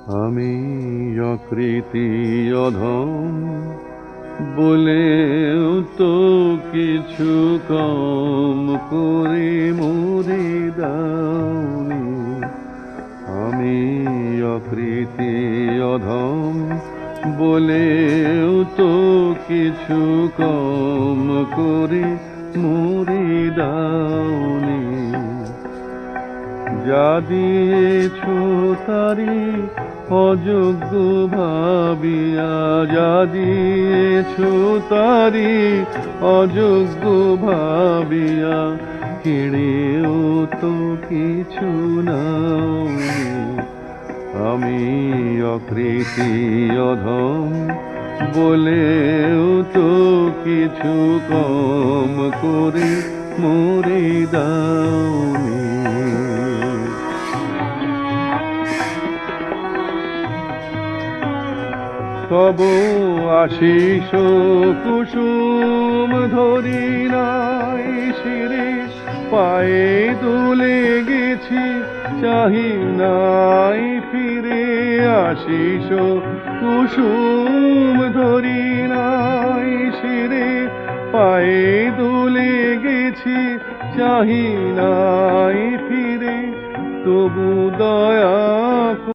আমি অকৃতি অধম বলেও তো কিছু কম করে মরে দাওনি। আমি অকৃতি অধম বলেও তো কিছু কম করে মরে দাওনি। যা দিয়েছ তারি অযোগ্য ভাবিয়া, যা দিয়েছ তারি অযোগ্য ভাবিয়া, কেড়েও তো কিছু নাওনি। আমি অকৃতি অধম বলেও তো কিছু কম করে মরে দাওনি। তব আশিস কুসুম ধরি নাই শিরে, পায়ে দুলে গেছি চাহি নাই ফিরে। আশিস কুসুম ধরি নাই শিরে, পায়ে দুলে গেছি চাহি নাই ফিরে। তবু দয়া